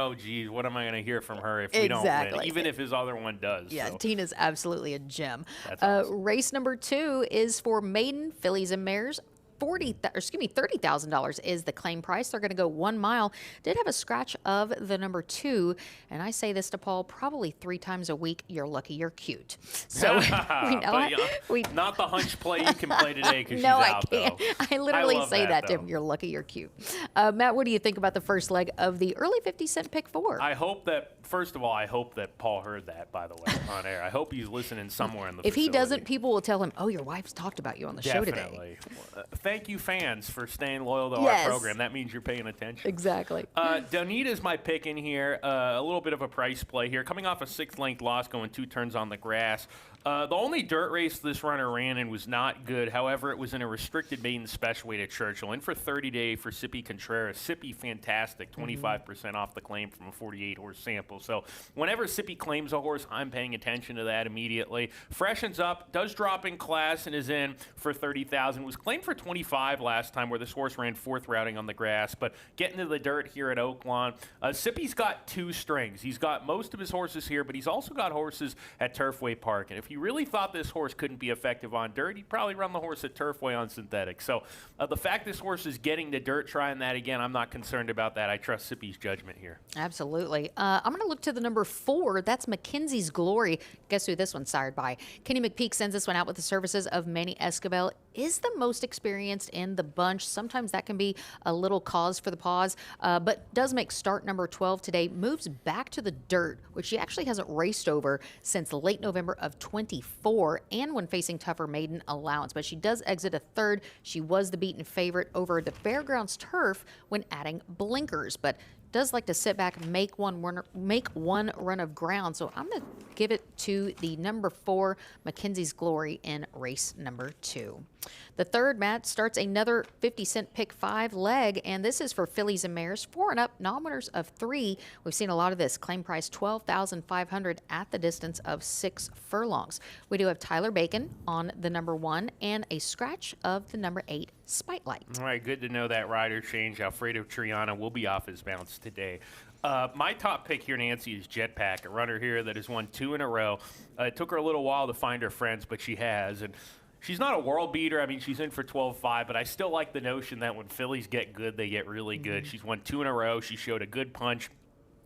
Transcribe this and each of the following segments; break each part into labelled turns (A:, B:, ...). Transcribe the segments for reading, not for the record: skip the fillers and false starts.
A: oh, geez, what am I going to hear from her if we don't win, even if his other one does.
B: Yeah,
A: so.
B: Tina's absolutely a gem.
A: That's awesome.
B: Race number 2 is for maiden fillies and mares. $30,000 is the claim price. They're going to go 1 mile. Did have a scratch of the number 2, and I say this to Paul probably 3 times a week. You're lucky you're cute. So
A: not the hunch play you can play today because
B: no,
A: she's out,
B: I can't.
A: though.
B: I literally say that to
A: though.
B: him. You're lucky you're cute. Matt, what do you think about the first leg of the early 50-cent pick 4?
A: I hope that, first of all, I hope that Paul heard that, by the way, on air. I hope he's listening somewhere in the
B: If
A: facility.
B: he doesn't, people will tell him, oh, your wife's talked about you on the show today.
A: Definitely. Thank you, fans, for staying loyal to our program. That means you're paying attention.
B: Exactly.
A: Donita's my pick in here. A little bit of a price play here. Coming off a 6th-length loss, going 2 turns on the grass. The only dirt race this runner ran in was not good. However, it was in a restricted maiden special weight at Churchill. In for 30-day for Sippy Contreras. Sippy, fantastic. 25% off the claim from a 48-horse sample. So whenever Sippy claims a horse, I'm paying attention to that immediately. Freshens up, does drop in class, and is in for $30,000. Was claimed for 25 last time, where this horse ran 4th routing on the grass. But getting to the dirt here at Oaklawn, Sippy's got 2 strings. He's got most of his horses here, but he's also got horses at Turfway Park. And if you really thought this horse couldn't be effective on dirt, he'd probably run the horse at Turfway on synthetic. So the fact this horse is getting to dirt, trying that again, I'm not concerned about that. I trust Sippy's judgment here.
B: Absolutely. I'm going to look to the number 4. That's Mackenzie's Glory. Guess who this one's sired by? Kenny McPeak sends this one out with the services of Manny Escobar. Is the most experienced in the bunch. Sometimes that can be a little cause for the pause, but does make start number 12 today. Moves back to the dirt, which she actually hasn't raced over since late November of 24, and when facing tougher maiden allowance. But she does exit a 3rd. She was the beaten favorite over the Fairgrounds turf when adding blinkers, but does like to sit back and make one run of ground. So I'm going to give it to the number 4, Mackenzie's Glory, in race number 2. The 3rd, Matt, starts another 50-cent pick 5 leg, and this is for fillies and mares, 4 and up, non-winners of 3. We've seen a lot of this. Claim price $12,500 at the distance of 6 furlongs. We do have Tyler Bacon on the number 1 and a scratch of the number 8, Spotlight.
A: All right, good to know that rider change. Alfredo Triana will be off his bounce today. My top pick here, Nancy, is Jetpack, a runner here that has won 2 in a row. It took her a little while to find her friends, but she has. And she's not a world beater. I mean, she's in for 12.5, but I still like the notion that when fillies get good, they get really good. She's won 2 in a row. She showed a good punch.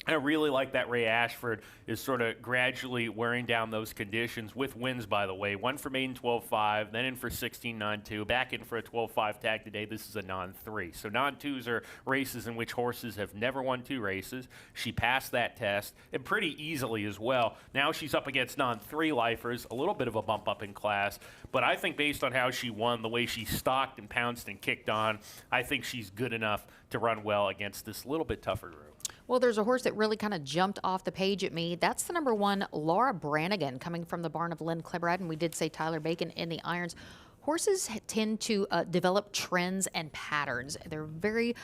A: I really like that Ray Ashford is sort of gradually wearing down those conditions with wins, by the way. 1 for maiden 12.5, then in for 16.92, back in for a 12.5 tag today. This is a non-3. So non-2s are races in which horses have never won 2 races. She passed that test, and pretty easily as well. Now she's up against non-3 lifers, a little bit of a bump up in class. But I think based on how she won, the way she stalked and pounced and kicked on, I think she's good enough to run well against this little bit tougher group.
B: Well, there's a horse that really kind of jumped off the page at me. That's the number 1, Laura Branigan, coming from the barn of Lynn Klebrad, and we did say Tyler Bacon in the irons. Horses tend to develop trends and patterns. They're very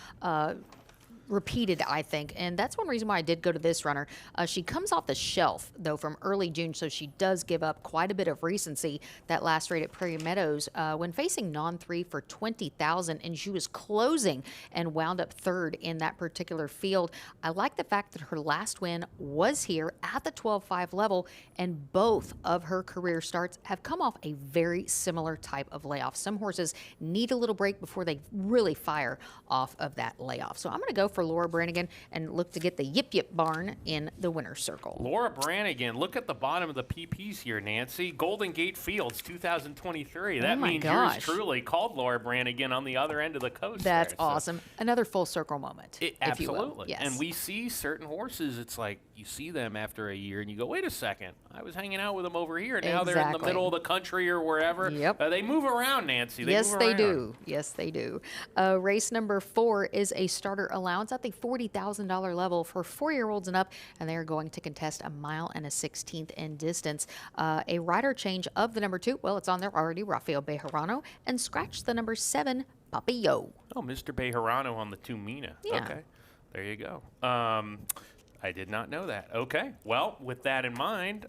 B: repeated, I think, and that's one reason why I did go to this runner. She comes off the shelf, though, from early June, so she does give up quite a bit of recency. That last rate at Prairie Meadows, when facing non-3 for $20,000, and she was closing and wound up 3rd in that particular field. I like the fact that her last win was here at the 12.5 level, and both of her career starts have come off a very similar type of layoff. Some horses need a little break before they really fire off of that layoff. So I'm going to go for Laura Branigan and look to get the Yip Yip barn in the winner's circle.
A: Laura Branigan, look at the bottom of the PPs here, Nancy. Golden Gate Fields 2023. That means yours truly called Laura Branigan on the other end of the coast.
B: That's awesome. Another full circle moment.
A: Absolutely.
B: Yes.
A: And we see certain horses, it's like you see them after a year and you go, wait a second, I was hanging out with them over here. Now they're in the middle of the country or wherever.
B: Yep.
A: They move around, Nancy.
B: Yes, they do. Yes, they do. Race number 4 is a starter allowance at the $40,000 level for 4-year-olds and up, and they are going to contest a 1 mile and a 16th in distance. A rider change of the number 2, well, it's on there already, Rafael Bejarano, and scratch the number 7, Papillo.
A: Oh, Mr. Bejarano on the 2 Mina.
B: Yeah.
A: Okay, there you go. I did not know that. Okay, well, with that in mind,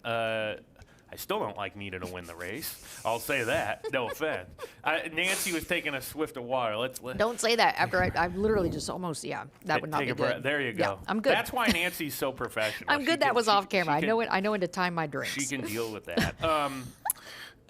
A: I still don't like Nita to win the race. I'll say that. No offense. Nancy was taking a swift of water. Let's
B: Don't say that after I literally just almost, that would not be good.
A: There you go.
B: Yeah, I'm good.
A: That's why Nancy's so professional.
B: I'm good. That was off camera. I know it. I know when to time my drinks.
A: She can deal with that.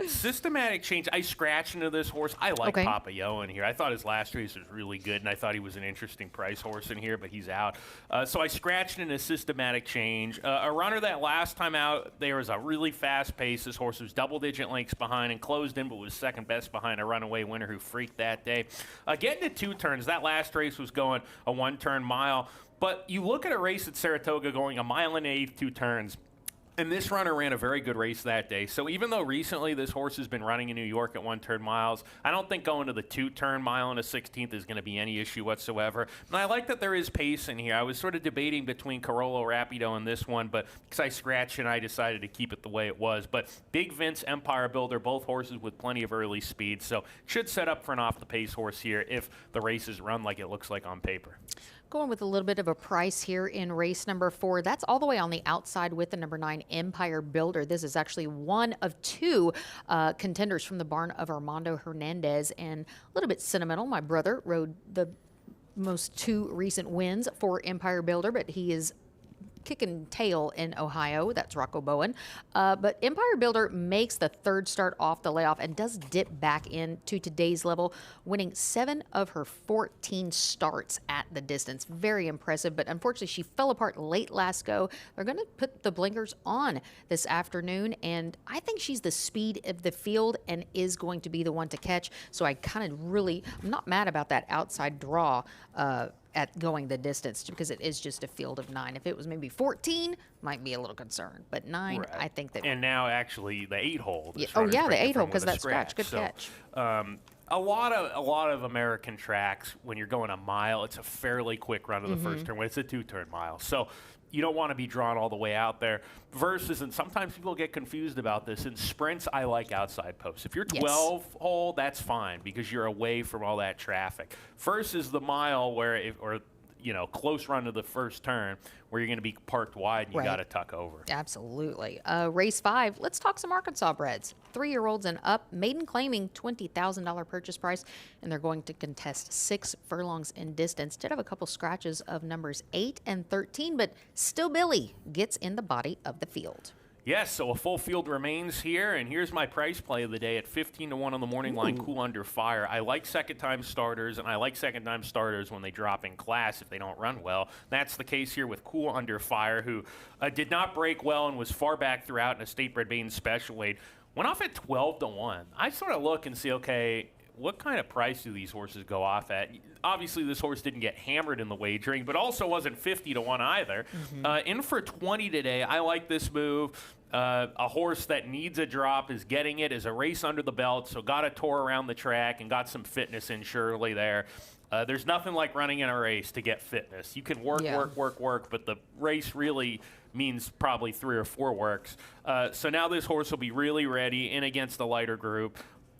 A: Systematic change. I scratched into this horse. I like Papa Yo in here. I thought his last race was really good, and I thought he was an interesting price horse in here, but he's out. So I scratched into Systematic Change. A runner that last time out, there was a really fast pace. This horse was double-digit lengths behind and closed in, but was second best behind a runaway winner who freaked that day. Getting to 2 turns, that last race was going a 1-turn mile. But you look at a race at Saratoga going a mile and 1/8, 2 turns. And this runner ran a very good race that day. So even though recently this horse has been running in New York at 1-turn miles, I don't think going to the 2-turn mile and a 16th is going to be any issue whatsoever. And I like that there is pace in here. I was sort of debating between Carolo Rapido and this one, but because I scratched and I decided to keep it the way it was. But Big Vince, Empire Builder, both horses with plenty of early speed. So should set up for an off-the-pace horse here if the race is run like it looks like on paper.
B: Going with a little bit of a price here in race number 4. That's all the way on the outside with the number 9 Empire Builder. This is actually one of 2 contenders from the barn of Armando Hernandez. And a little bit sentimental, my brother rode the most 2 recent wins for Empire Builder, but he is kicking tail in Ohio. That's Rocco Bowen. But Empire Builder makes the 3rd start off the layoff and does dip back into today's level, winning 7 of her 14 starts at the distance. Very impressive, but unfortunately she fell apart late last go. They're going to put the blinkers on this afternoon, and I think she's the speed of the field and is going to be the one to catch. So I kind of I'm not mad about that outside draw at going the distance, because it is just a field of 9. If it was maybe 14, might be a little concerned, but 9, right. I think that.
A: And now actually the 8-hole.
B: Yeah. Oh yeah, the 8-hole, because that scratch. Good catch.
A: A lot of American tracks, when you're going a mile, it's a fairly quick run of the first turn. When it's a 2-turn mile, so you don't want to be drawn all the way out there. Versus, and sometimes people get confused about this, in sprints, I like outside posts. If you're 12-hole, that's fine because you're away from all that traffic. Versus the mile close run to the first turn where you're going to be parked wide and you got to tuck over.
B: Absolutely. Race 5, let's talk some Arkansas breds. 3-year-olds and up, maiden claiming $20,000 purchase price, and they're going to contest 6 furlongs in distance. Did have a couple scratches of numbers 8 and 13, but still Billy gets in the body of the field.
A: Yes, so a full field remains here, and here's my price play of the day at 15-1 on the morning line, Cool Under Fire. I like second-time starters, and I like second-time starters when they drop in class if they don't run well. That's the case here with Cool Under Fire, who did not break well and was far back throughout in a state-bred maiden special weight. Went off at 12-1. I sort of look and see, okay, what kind of price do these horses go off at? Obviously, this horse didn't get hammered in the wagering, but also wasn't 50-1 either. In for 20 today. I like this move. A horse that needs a drop is getting it as a race under the belt, so got a tour around the track and got some fitness in surely there. There's nothing like running in a race to get fitness. You can work, but the race really means probably 3 or 4 works. So now this horse will be really ready in against the lighter group.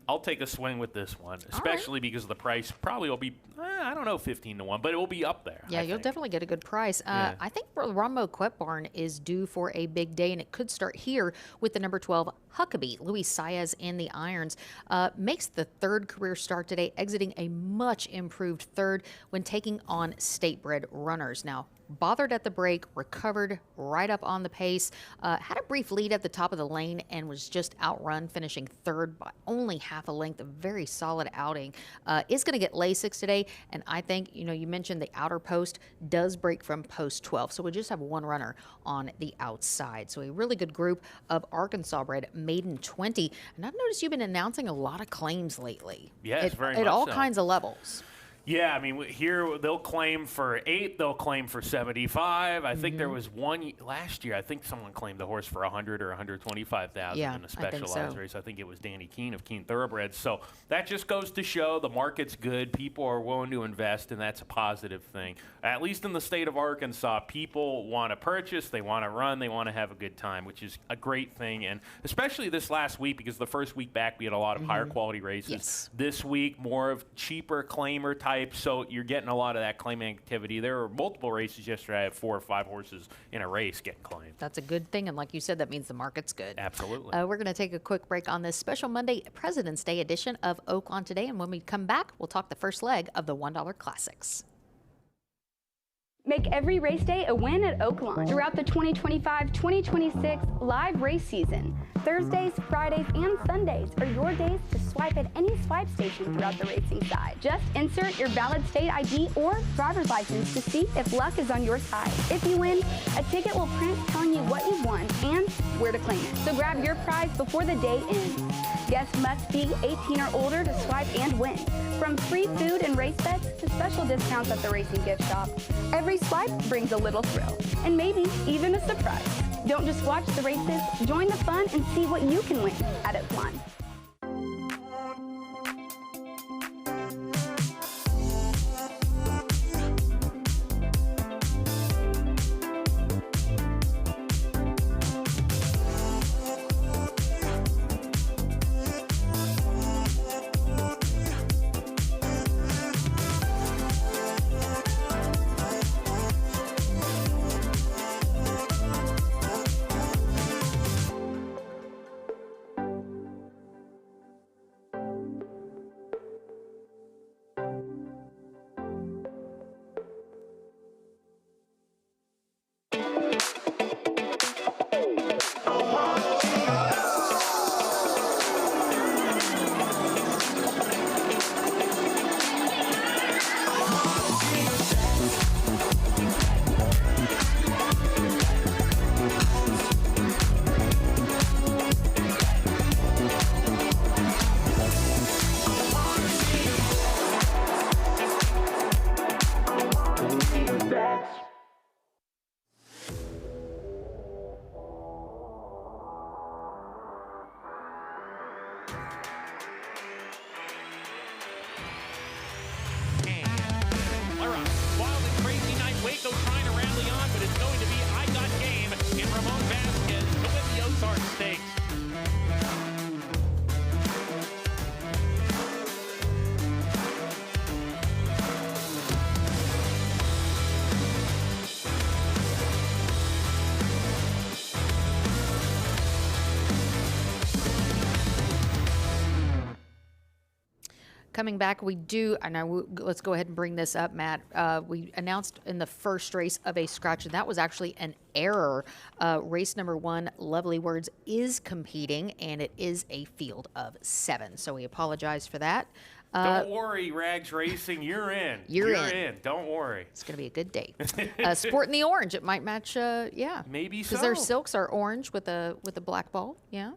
A: I'll take a swing with this one, especially because the price probably will be, 15-1, but it will be up there.
B: Yeah, you'll definitely get a good price. I think Rambo Quet Barn is due for a big day, and it could start here with the number 12 Huckabee. Luis Saez in the irons. Makes the 3rd career start today, exiting a much improved 3rd when taking on state-bred runners. Now, bothered at the break, recovered right up on the pace, had a brief lead at the top of the lane and was just outrun, finishing 3rd by only half a length. A very solid outing. Is going to get Lasix today, and I think, you mentioned the outer post does break from post 12, so we just have 1 runner on the outside. So a really good group of Arkansas bred maiden 20, and I've noticed you've been announcing a lot of claims lately.
A: Yes, very much
B: at all
A: so.
B: kinds of levels.
A: Yeah, I mean, here they'll claim for 8, they'll claim for 75. I think there was one last year. I think someone claimed the horse for 100 or 125,000 in a specialized race. I think it was Danny Keene of Keene Thoroughbreds. So that just goes to show the market's good. People are willing to invest, and that's a positive thing. At least in the state of Arkansas, people want to purchase, they want to run, they want to have a good time, which is a great thing. And especially this last week, because the first week back we had a lot of higher quality races. This week, more of cheaper claimer type type, so you're getting a lot of that claiming activity. There were multiple races yesterday. I had 4 or 5 horses in a race getting claimed.
B: That's a good thing, and like you said, that means the market's good.
A: Absolutely.
B: We're going to take a quick break on this special Monday President's Day edition of Oaklawn Today, and when we come back, we'll talk the first leg of the $1 Classics.
C: Make every race day a win at Oaklawn throughout the 2025-2026 live race season. Thursdays, Fridays, and Sundays are your days to swipe at any swipe station throughout the racing side. Just insert your valid state ID or driver's license to see if luck is on your side. If you win, a ticket will print telling you what you've won and where to claim it. So grab your prize before the day ends. Guests must be 18 or older to swipe and win. From free food and race bets to special discounts at the racing gift shop, every swipe brings a little thrill, and maybe even a surprise. Don't just watch the races, join the fun and see what you can win at Oaklawn.
B: Coming back, we do, let's go ahead and bring this up, Matt. We announced in the first race of a scratch, and that was actually an error. Race number 1, Lovely Words, is competing, and it is a field of 7. So we apologize for that.
A: Don't worry, Rags Racing, you're in.
B: You're in.
A: Don't worry.
B: It's going to be a good day. Sporting the orange, it might match, yeah.
A: Maybe so.
B: Because their silks are orange with a black ball, yeah.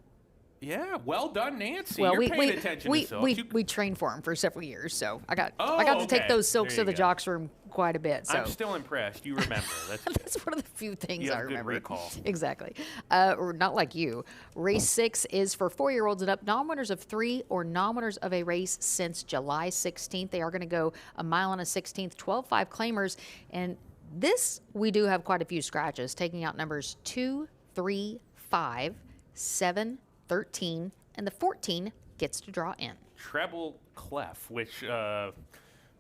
A: Yeah, well done, Nancy.
B: Well,
A: You're paying attention to silks.
B: we trained for them for several years, so I got
A: okay.
B: to take those silks
A: There
B: to the
A: you go.
B: jocks room quite a bit. So
A: I'm still impressed. You remember. That's good.
B: that's one of the few things
A: You
B: I
A: have good
B: remember.
A: recall.
B: Exactly. Or not like you. Race 6 is for 4-year-olds and up, non-winners of 3 or non-winners of a race since July 16th. They are going to go a mile and a 16th, 12.5 claimers, and this we do have quite a few scratches, taking out numbers 2, 3, 5, 7, 13. And the 14 gets to draw in.
A: Treble Clef, which,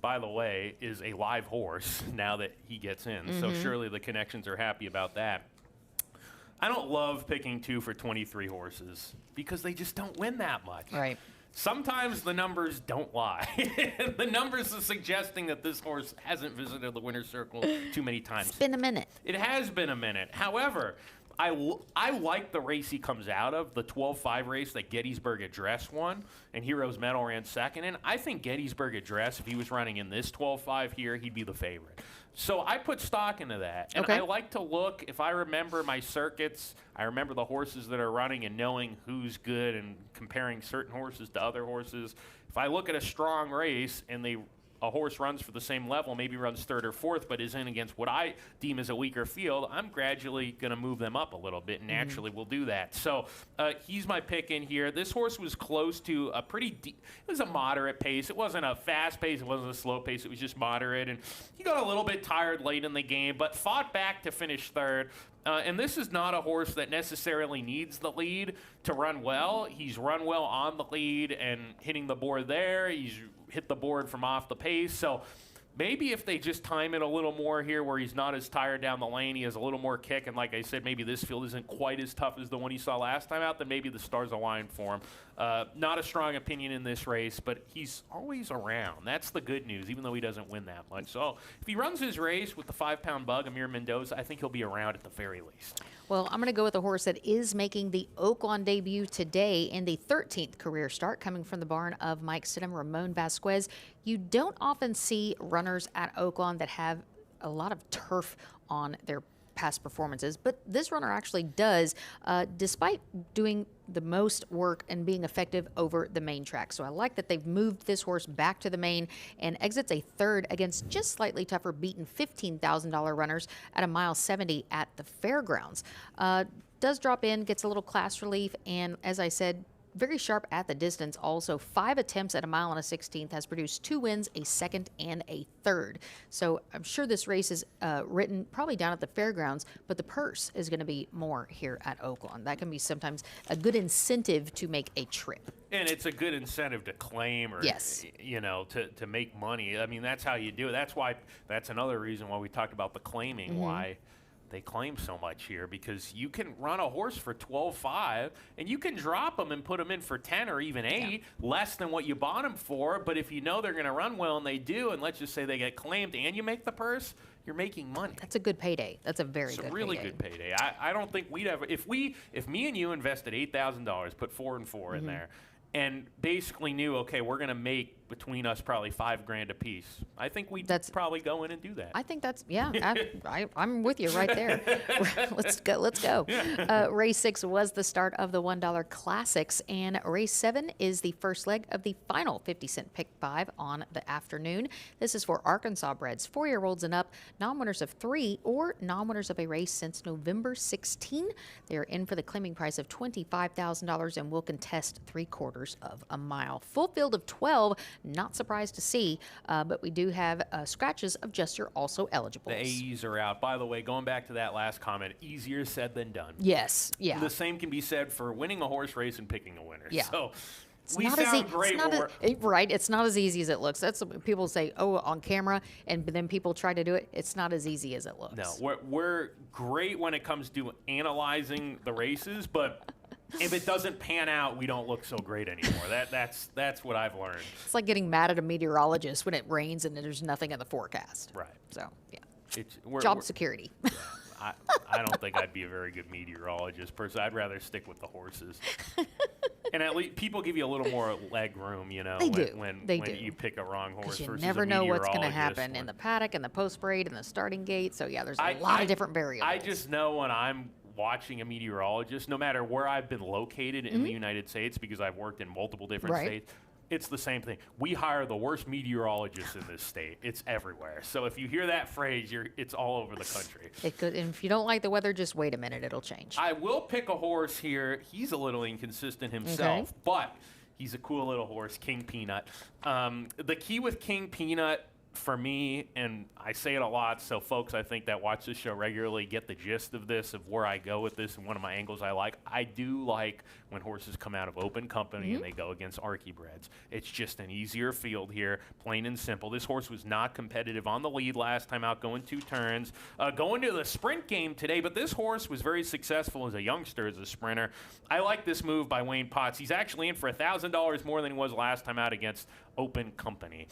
A: by the way, is a live horse now that he gets in.
B: Mm-hmm.
A: So surely the connections are happy about that. I don't love picking 2 for 23 horses because they just don't win that much.
B: Right.
A: Sometimes the numbers don't lie. The numbers are suggesting that this horse hasn't visited the winner's circle too many times.
B: It's been a minute.
A: It has been a minute. However, I like the race he comes out of, the 12.5 race that Gettysburg Address won, and Heroes Medal ran second in. I think Gettysburg Address, if he was running in this 12.5 here, he'd be the favorite. So I put stock into that. And
B: okay.
A: I like to look, if I remember my circuits, I remember the horses that are running and knowing who's good and comparing certain horses to other horses. If I look at a strong race and a horse runs for the same level, maybe runs 3rd or 4th, but is in against what I deem as a weaker field, I'm gradually going to move them up a little bit, and naturally we'll do that. So he's my pick in here. This horse was close to a it was a moderate pace. It wasn't a fast pace. It wasn't a slow pace. It was just moderate, and he got a little bit tired late in the game, but fought back to finish 3rd. And this is not a horse that necessarily needs the lead to run well. He's run well on the lead and hitting the board there. He's hit the board from off the pace. So maybe if they just time it a little more here where he's not as tired down the lane, he has a little more kick, and like I said, maybe this field isn't quite as tough as the one he saw last time out, then maybe the stars align for him. Not a strong opinion in this race, but he's always around. That's the good news, even though he doesn't win that much. So if he runs his race with the 5-pound bug, Amir Mendoza, I think he'll be around at the very least.
B: Well, I'm going to go with a horse that is making the Oaklawn debut today in the 13th career start, coming from the barn of Mike Stidham, Ramon Vasquez. You don't often see runners at Oaklawn that have a lot of turf on their past performances, but this runner actually does, despite doing the most work and being effective over the main track. So I like that they've moved this horse back to the main and exits a third against just slightly tougher beaten $15,000 runners at a mile 70 at the fairgrounds. Does drop in, gets a little class relief, and as I said, very sharp at the distance. Also, 5 attempts at a mile and a 16th, has produced 2 wins, a second and a third. So I'm sure this race is written probably down at the fairgrounds, but the purse is going to be more here at Oaklawn. That can be sometimes a good incentive to make a trip.
A: And it's a good incentive to claim or,
B: yes,
A: you know, to make money. I mean, that's how you do it. That's another reason why we talked about the claiming, why they claim so much here, because you can run a horse for 12.5 and you can drop them and put them in for 10 or even 8, less than what you bought them for. But if you know they're going to run well and they do, and let's just say they get claimed and you make the purse, you're making money.
B: That's a good payday. That's a very good
A: really
B: payday.
A: good payday. I don't think we'd ever, if me and you invested $8,000, put 4 and 4 in there, and basically knew, okay, we're going to make between us probably $5,000 a piece, I think we'd probably go in and do that.
B: I think that's, I'm with you right there. Let's go. Race 6 was the start of the $1 Classics, and race 7 is the first leg of the final 50-cent pick 5 on the afternoon. This is for Arkansas breds, 4-year-olds and up, non-winners of 3 or non-winners of a race since November 16. They are in for the claiming price of $25,000 and will contest 3/4 of a mile. Full field of 12. Not surprised to see, but we do have scratches of just your also eligible.
A: The AEs are out. By the way, going back to that last comment, easier said than done.
B: Yes, yeah.
A: The same can be said for winning a horse race and picking a winner.
B: Yeah.
A: So
B: it's
A: we
B: not
A: sound great.
B: Right. It's not as easy as it looks. That's what people say, on camera, and then people try to do it. It's not as easy as it looks.
A: No, we're great when it comes to analyzing the races, but if it doesn't pan out, we don't look so great anymore. That's what I've learned.
B: It's like getting mad at a meteorologist when it rains and there's nothing in the forecast.
A: Right.
B: So, yeah.
A: Job
B: security.
A: I don't think I'd be a very good meteorologist person. I'd rather stick with the horses. And at least people give you a little more leg room, you know, when you pick a wrong horse versus a meteorologist.
B: You never know what's going to happen in the paddock and the post parade and the starting gate. So, yeah, there's a lot of different variables.
A: I just know when I'm watching a meteorologist, no matter where I've been located in the United States, because I've worked in multiple different states, it's the same thing. We hire the worst meteorologists in this state. It's everywhere. So if you hear that phrase, it's all over the country.
B: It could, and if you don't like the weather, just wait a minute. It'll change.
A: I will pick a horse here. He's a little inconsistent himself, but he's a cool little horse, King Peanut. The key with King Peanut, for me, and I say it a lot, so folks I think that watch this show regularly get the gist of this, of where I go with this and one of my angles I like. I do like when horses come out of open company and they go against Archie breds. It's just an easier field here, plain and simple. This horse was not competitive on the lead last time out, going 2 turns. Going to the sprint game today, but this horse was very successful as a youngster, as a sprinter. I like this move by Wayne Potts. He's actually in for $1,000 more than he was last time out against open company.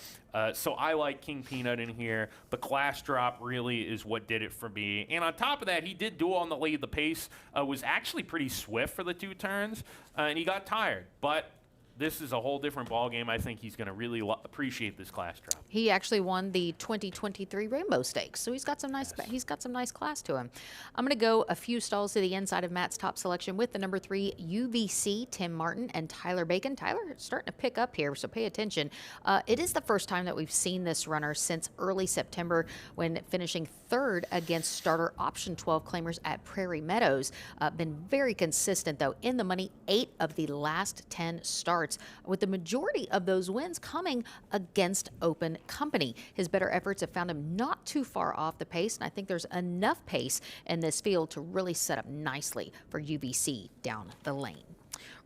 A: So I like King Peanut in here. The class drop really is what did it for me. And on top of that, he did duel on the lead. The pace was actually pretty swift for the 2 turns, and he got tired. But this is a whole different ballgame. I think he's going to really appreciate this class drop.
B: He actually won the 2023 Rainbow Stakes, so he's got some nice. He's got some nice class to him. I'm going to go a few stalls to the inside of Matt's top selection with the number 3 UVC, Tim Martin and Tyler Bacon. Tyler starting to pick up here, so pay attention. It is the first time that we've seen this runner since early September, when finishing 3rd against starter option 12 claimers at Prairie Meadows. Been very consistent though, in the money 8 of the last 10 starts. starts, with the majority of those wins coming against open company. His better efforts have found him not too far off the pace, and I think there's enough pace in this field to really set up nicely for UVC down the lane.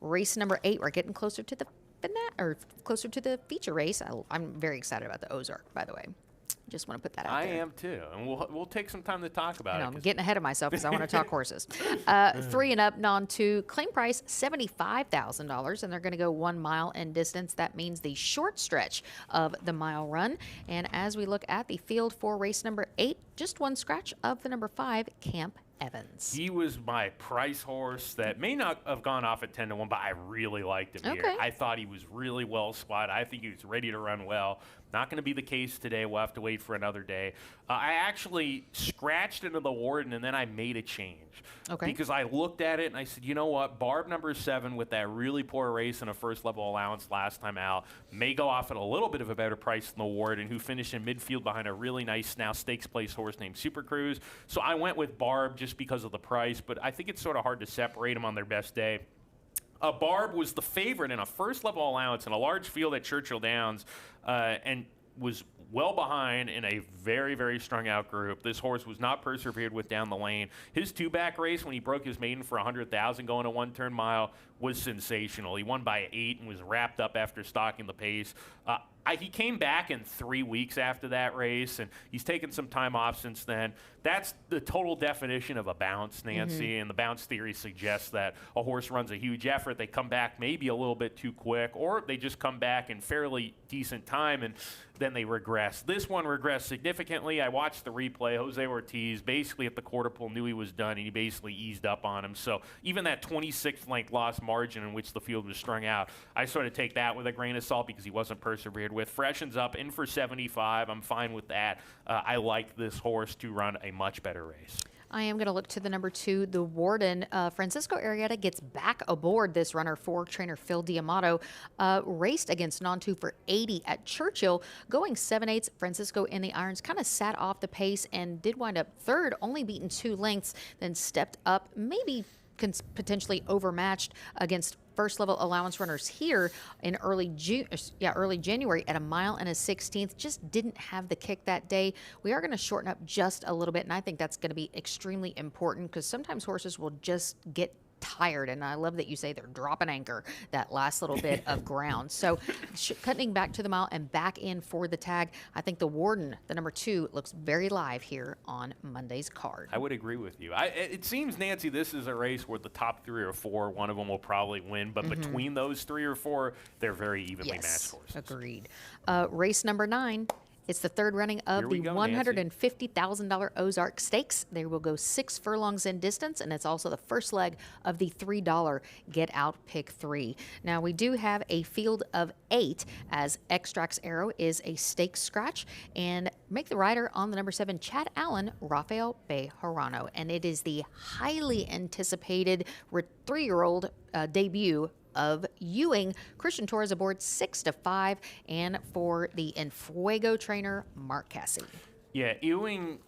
B: Race number 8, we're getting closer to the feature race. I'm very excited about the Ozark, by the way. Just want to put that out there.
A: I am too, and we'll take some time to talk about it.
B: I'm getting ahead of myself because I want to talk horses. 3 and up, non-2, claim price $75,000, and they're going to go 1 mile in distance. That means the short stretch of the mile run. And as we look at the field for race number 8, just one scratch of the number 5, Camp Evans.
A: He was my price horse that may not have gone off at 10-1, but I really liked him here. I thought he was really well spotted. I think he was ready to run well. Not going to be the case today. We'll have to wait for another day. I actually scratched into the Warden, and then I made a change. Because I looked at it, and I said, you know what? Barb number 7 with that really poor race and a first-level allowance last time out may go off at a little bit of a better price than the Warden, who finished in midfield behind a really nice now stakes place horse named Super Cruise. So I went with Barb just because of the price, but I think it's sort of hard to separate them on their best day. Barb was the favorite in a first-level allowance in a large field at Churchill Downs and was well behind in a very, very strung out group. This horse was not persevered with down the lane. His 2-back race when he broke his maiden for 100,000 going a 1-turn mile was sensational. He won by 8 and was wrapped up after stalking the pace. He came back in 3 weeks after that race, and he's taken some time off since then. That's the total definition of a bounce, Nancy, and the bounce theory suggests that a horse runs a huge effort, they come back maybe a little bit too quick, or they just come back in fairly decent time, and then they regress. This one regressed significantly. I watched the replay. Jose Ortiz basically at the quarter pole knew he was done, and he basically eased up on him. So even that 26th length loss margin in which the field was strung out, I sort of take that with a grain of salt because he wasn't persevered with. Freshens up in for 75. I'm fine with that. I like this horse to run a much better race.
B: I am going to look to the number 2, the Warden. Francisco Arrieta gets back aboard this runner for trainer Phil D'Amato. Raced against non-2 for 80 at Churchill, going 7/8. Francisco in the irons kind of sat off the pace and did wind up third, only beaten 2 lengths, then stepped up, maybe potentially overmatched against first-level allowance runners here in early January at 1 mile and a 16th. Just didn't have the kick that day. We are going to shorten up just a little bit, and I think that's going to be extremely important because sometimes horses will just get tired, and I love that you say they're dropping anchor that last little bit of ground. So cutting back to the mile and back in for the tag, I think the Warden, the number 2, looks very live here on Monday's card.
A: I would agree with you. It seems, Nancy, this is a race where the top 3 or 4, one of them will probably win, but between those 3 or 4, they're very evenly matched horses.
B: Agreed. Race number 9. It's the third running of the $150,000 Ozark Stakes. They will go 6 furlongs in distance, and it's also the first leg of the $3 Get Out Pick 3. Now, we do have a field of 8, as Extract's Arrow is a stakes scratch, and make the rider on the number 7, Chad Allen, Rafael Bejarano. And it is the highly anticipated 3-year-old debut of Ewing. Christian Torres aboard 6-5, and for the Enfuego trainer, Mark Cassie.
A: Yeah, Ewing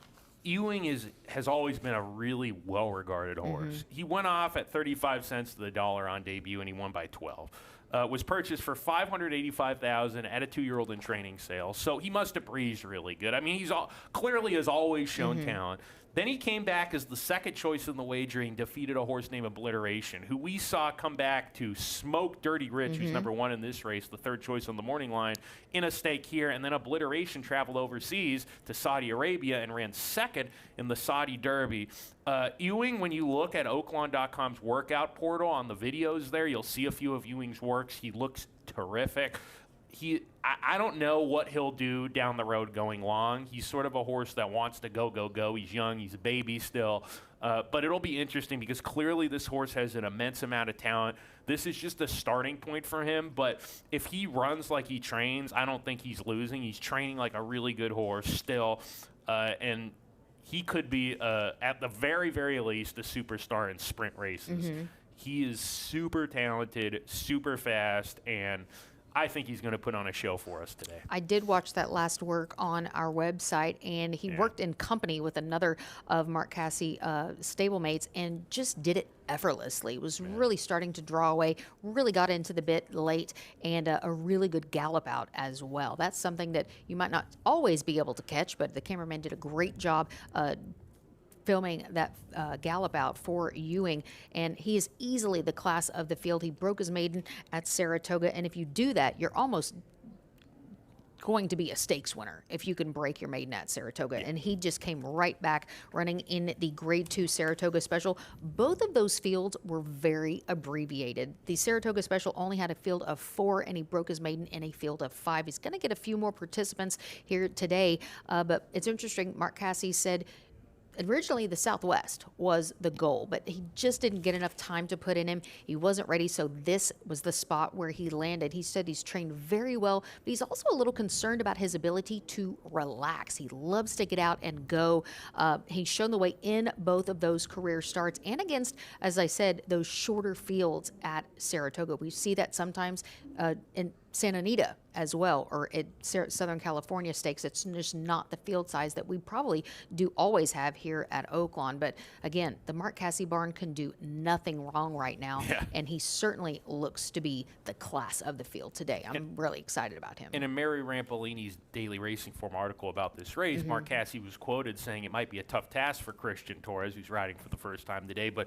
A: has always been a really well-regarded horse. He went off at 35 cents to the dollar on debut, and he won by 12. Was purchased for $585,000 at a 2-year-old in training sale, so he must have breezed really good. I mean, he's clearly has always shown talent. Then he came back as the second choice in the wagering, defeated a horse named Obliteration, who we saw come back to smoke Dirty Rich, who's number 1 in this race, the third choice on the morning line, in a stake here. And then Obliteration traveled overseas to Saudi Arabia and ran second in the Saudi Derby. Ewing, when you look at Oaklawn.com's workout portal on the videos there, you'll see a few of Ewing's works. He looks terrific. I don't know what he'll do down the road going long. He's sort of a horse that wants to go. He's young. He's a baby still. But it'll be interesting because clearly this horse has an immense amount of talent. This is just a starting point for him. But if he runs like he trains, I don't think he's losing. He's training like a really good horse still. And he could be, at the very, very least, a superstar in sprint races. He is super talented, super fast, and I think he's going to put on a show for us today.
B: I did watch that last work on our website, and he worked in company with another of Mark Casse stablemates and just did it effortlessly. Was really starting to draw away, really got into the bit late, and a really good gallop out as well. That's something that you might not always be able to catch, but the cameraman did a great job filming that gallop out for Ewing, and he is easily the class of the field. He broke his maiden at Saratoga, and if you do that, you're almost going to be a stakes winner if you can break your maiden at Saratoga. And he just came right back running in the Grade 2 Saratoga Special. Both of those fields were very abbreviated. The Saratoga Special only had a field of 4, and he broke his maiden in a field of 5. He's going to get a few more participants here today, but it's interesting. Mark Casse said originally the Southwest was the goal, but he just didn't get enough time to put in him. He wasn't ready, so this was the spot where he landed. He said he's trained very well, but he's also a little concerned about his ability to relax. He loves to get out and go. He's shown the way in both of those career starts and against, as I said, those shorter fields at Saratoga. We see that sometimes in Santa Anita as well, or at Southern California Stakes. It's just not the field size that we probably do always have here at Oaklawn. But again, the Mark Casse barn can do nothing wrong right now, and he certainly looks to be the class of the field today. I'm really excited about him.
A: And in Mary Rampolini's Daily Racing Form article about this race, Mark Casse was quoted saying it might be a tough task for Christian Torres, who's riding for the first time today, but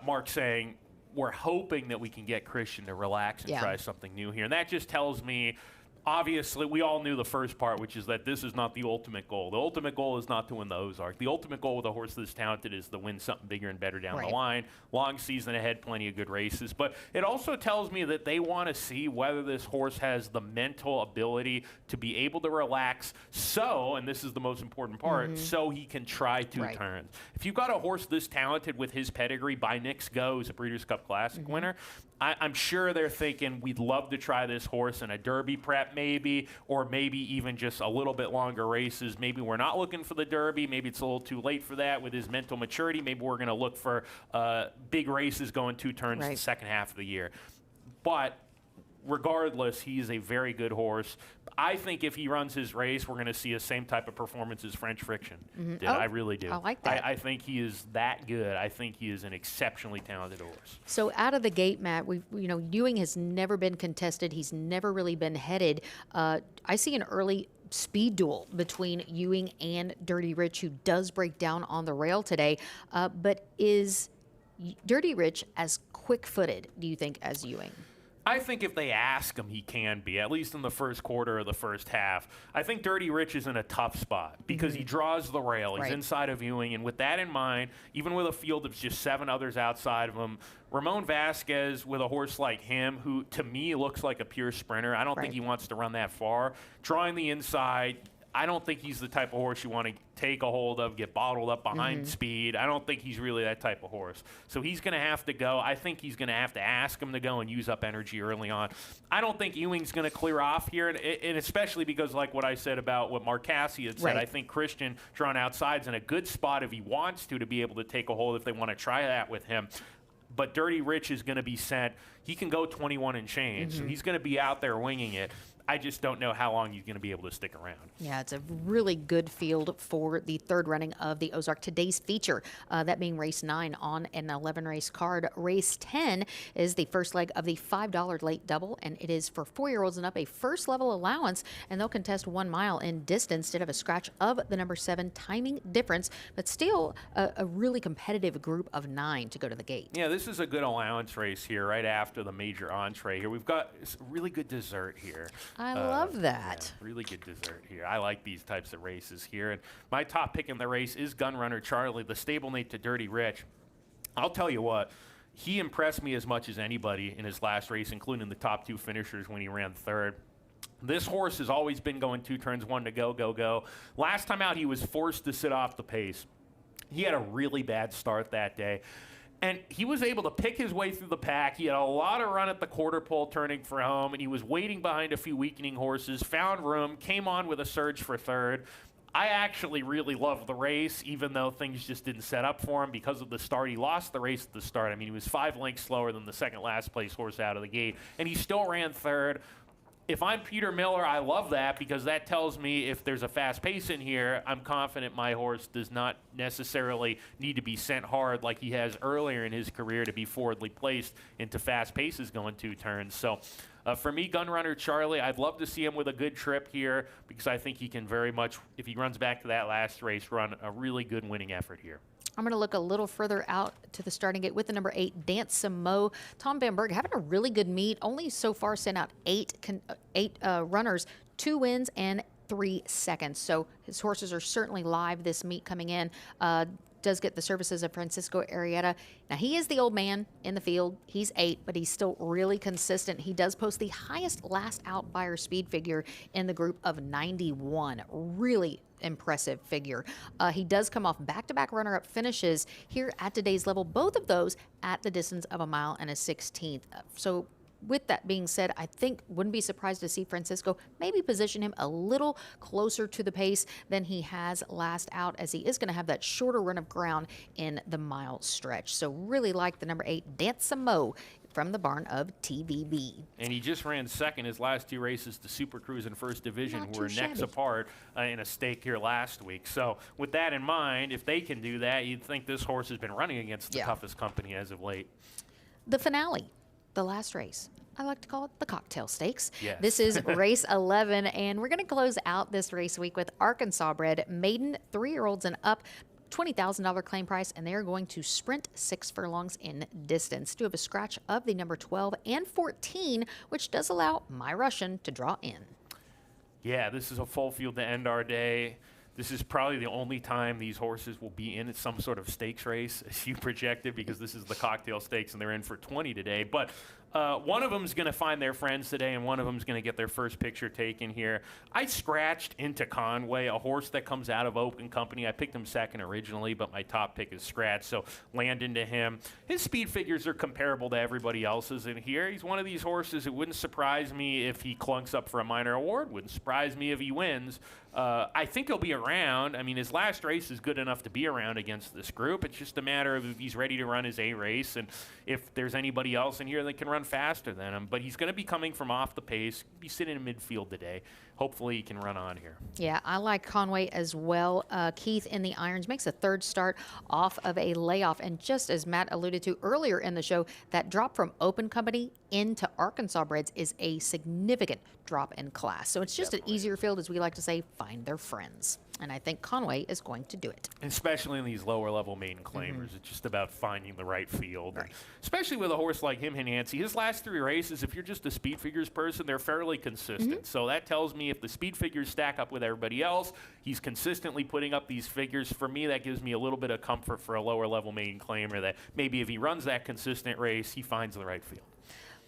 A: Mark saying, we're hoping that we can get Christian to relax and try something new here. And that just tells me, obviously, we all knew the first part, which is that this is not the ultimate goal. The ultimate goal is not to win the Ozark. The ultimate goal with a horse this talented is to win something bigger and better down the line. Long season ahead, plenty of good races. But it also tells me that they want to see whether this horse has the mental ability to be able to relax so, and this is the most important part, so he can try 2 turns. If you've got a horse this talented with his pedigree, by Nick's Go, who's a Breeders' Cup Classic winner, I'm sure they're thinking, we'd love to try this horse in a Derby prep maybe, or maybe even just a little bit longer races. Maybe we're not looking for the Derby. Maybe it's a little too late for that with his mental maturity. Maybe we're going to look for big races going 2 turns in the second half of the year. But regardless, he's a very good horse. I think if he runs his race, we're going to see the same type of performance as French Friction did. I really do.
B: I like that.
A: I think he is that good. I think he is an exceptionally talented horse.
B: So out of the gate, Matt, Ewing has never been contested. He's never really been headed. I see an early speed duel between Ewing and Dirty Rich, who does break down on the rail today. But is Dirty Rich as quick-footed, do you think, as Ewing?
A: I think if they ask him, he can be, at least in the first quarter or the first half. I think Dirty Rich is in a tough spot because he draws the rail. He's inside of Ewing. And with that in mind, even with a field of just 7 others outside of him, Ramon Vasquez with a horse like him, who to me looks like a pure sprinter, I don't think he wants to run that far. Drawing the inside, I don't think he's the type of horse you want to take a hold of, get bottled up behind speed. I don't think he's really that type of horse. So he's going to have to go. I think he's going to have to ask him to go and use up energy early on. I don't think Ewing's going to clear off here, and especially because like what I said about what Mark Casse had said, I think Christian drawn outside's in a good spot if he wants to be able to take a hold if they want to try that with him. But Dirty Rich is going to be sent. He can go 21 and change, so he's going to be out there winging it. I just don't know how long he's going to be able to stick around.
B: Yeah, it's a really good field for the third running of the Ozark. Today's feature, that being race 9 on an 11-race card. Race 10 is the first leg of the $5 late double, and it is for 4-year-olds and up, a first-level allowance, and they'll contest 1 mile in distance instead of a scratch of the number 7 timing difference, but still a really competitive group of 9 to go to the gate.
A: Yeah, this is a good allowance race here right after the major entree here. We've got really good dessert here.
B: I love that.
A: Yeah, really good dessert here. I like these types of races here. And my top pick in the race is Gunrunner Charlie, the stablemate to Dirty Rich. I'll tell you what, he impressed me as much as anybody in his last race, including the top 2 finishers when he ran third. This horse has always been going 2 turns, 1 to go, go, go. Last time out, he was forced to sit off the pace. He had a really bad start that day. And he was able to pick his way through the pack. He had a lot of run at the quarter pole turning for home, and he was waiting behind a few weakening horses, found room, came on with a surge for third. I actually really loved the race, even though things just didn't set up for him because of the start. He lost the race at the start. I mean, he was 5 lengths slower than the second last place horse out of the gate, and he still ran third. if I'm Peter Miller, I love that because that tells me if there's a fast pace in here, I'm confident my horse does not necessarily need to be sent hard like he has earlier in his career to be forwardly placed into fast paces going 2 turns. So for me, Gunrunner Charlie, I'd love to see him with a good trip here because I think he can very much, if he runs back to that last race, run a really good winning effort here.
B: I'm going to look a little further out to the starting gate with the number 8, Dance Some Mo. Tom Van Berg having a really good meet. Only so far sent out 8 runners, 2 wins and 3 seconds. So his horses are certainly live this meet coming in. Does get the services of Francisco Arrieta. Now, he is the old man in the field. He's 8, but he's still really consistent. He does post the highest last out buyer speed figure in the group of 91. Really impressive figure. He does come off back-to-back runner-up finishes here at today's level, both of those at the distance of 1 mile and a 16th. So with that being said, I think wouldn't be surprised to see Francisco maybe position him a little closer to the pace than he has last out, as he is going to have that shorter run of ground in the mile stretch. So really like the number 8, Dance Some Mo, from the barn of TVB.
A: And he just ran second his last 2 races to Super Cruise in First Division,
B: Not
A: who were
B: too
A: necks
B: shabby.
A: apart in a stake here last week. So with that in mind, if they can do that, you'd think this horse has been running against the toughest company as of late.
B: The finale, the last race. I like to call it the cocktail stakes.
A: Yes.
B: This is race 11, and we're going to close out this race week with Arkansas bred maiden 3-year-olds and up. $20,000 claim price, and they're going to sprint 6 furlongs in distance. Do have a scratch of the number 12 and 14, which does allow My Russian to draw in.
A: Yeah, this is a full field to end our day. This is probably the only time these horses will be in some sort of stakes race, as you projected, because this is the cocktail stakes, and they're in for 20 today. But one of them is going to find their friends today, and one of them is going to get their first picture taken here. I scratched into Conway, a horse that comes out of Open Company. I picked him second originally, but my top pick is scratched, so land into him. His speed figures are comparable to everybody else's in here. He's one of these horses. It wouldn't surprise me if he clunks up for a minor award. Wouldn't surprise me if he wins. I think he'll be around. I mean, his last race is good enough to be around against this group. It's just a matter of if he's ready to run his A race and if there's anybody else in here that can run faster than him. But he's going to be coming from off the pace, be sitting in midfield today. Hopefully he can run on here.
B: Yeah, I like Conway as well. Keith in the irons makes a 3rd start off of a layoff. And just as Matt alluded to earlier in the show, that drop from Open Company into Arkansas breds is a significant drop in class. So it's just an easier field, as we like to say, find their friends. And I think Conway is going to do it.
A: Especially in these lower level maiden claimers. It's just about finding the right field.
B: Right.
A: Especially with a horse like him, Nancy. His last 3 races, if you're just a speed figures person, they're fairly consistent. So that tells me if the speed figures stack up with everybody else, he's consistently putting up these figures. For me, that gives me a little bit of comfort for a lower level maiden claimer that maybe if he runs that consistent race, he finds the right field.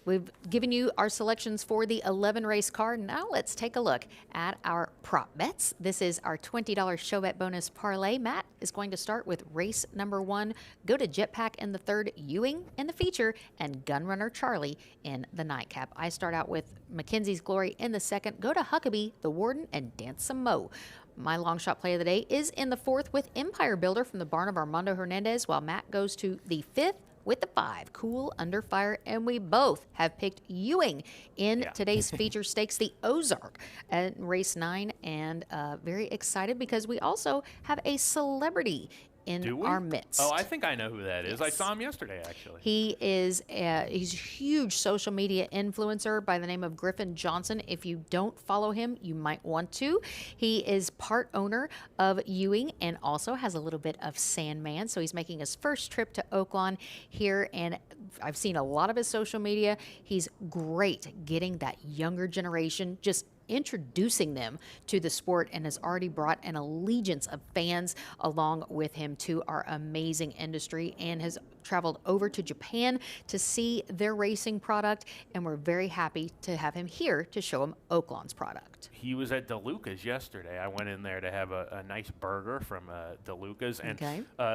B: We've given you our selections for the 11 race card. Now let's take a look at our prop bets. This is our $20 show bet bonus parlay. Matt is going to start with race number 1. Go to Jetpack in the 3rd, Ewing in the feature, and Gunrunner Charlie in the nightcap. I start out with Mackenzie's Glory in the 2nd. Go to Huckabee, the Warden, and Dance Some Mo. My long shot play of the day is in the 4th with Empire Builder from the barn of Armando Hernandez, while Matt goes to the 5th with the 5, Cool Under Fire, and we both have picked Ewing in today's feature stakes, the Ozark, at race 9, and very excited because we also have a celebrity in our midst.
A: Oh, I think I know who that is.
B: Yes.
A: I saw him yesterday, actually.
B: He is he's a huge social media influencer by the name of Griffin Johnson. If you don't follow him, you might want to. He is part owner of Ewing and also has a little bit of Sandman. So he's making his first trip to Oaklawn here, and I've seen a lot of his social media. He's great getting that younger generation, just introducing them to the sport, and has already brought an allegiance of fans along with him to our amazing industry, and has traveled over to Japan to see their racing product, and we're very happy to have him here to show him Oaklawn's product.
A: He was at DeLuca's yesterday. I went in there to have a nice burger from DeLuca's, and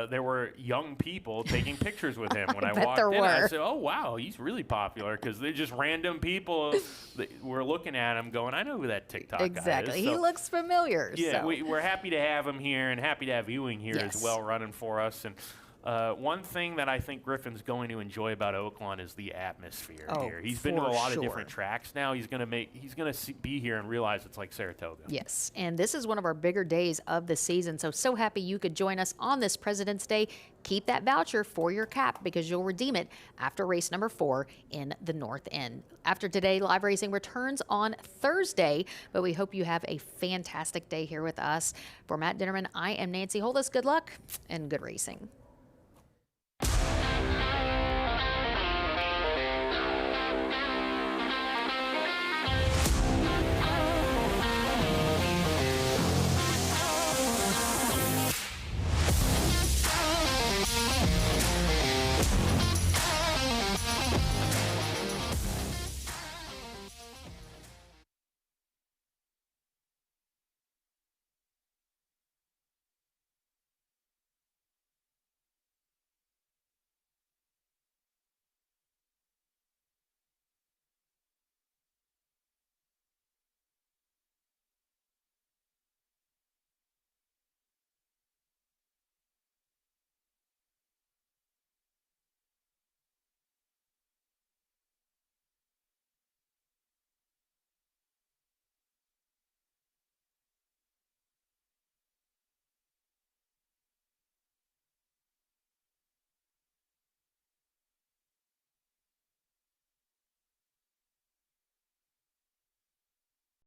A: there were young people taking pictures with him. When I walked in, I said, oh, wow, he's really popular, because they're just random people that were looking at him going, I know who that TikTok guy is.
B: Exactly. He looks familiar.
A: Yeah,
B: so.
A: we're happy to have him here and happy to have Ewing here as well running for us. And One thing that I think Griffin's going to enjoy about Oaklawn is the atmosphere
B: Oh,
A: here. He's been to a
B: for
A: lot
B: sure.
A: of different tracks now. He's gonna be here and realize it's like Saratoga.
B: Yes, and this is one of our bigger days of the season. So happy you could join us on this President's Day. Keep that voucher for your cap because you'll redeem it after race number 4 in the North End. After today, live racing returns on Thursday, but we hope you have a fantastic day here with us. For Matt Dinnerman, I am Nancy Holthus. Good luck and good racing.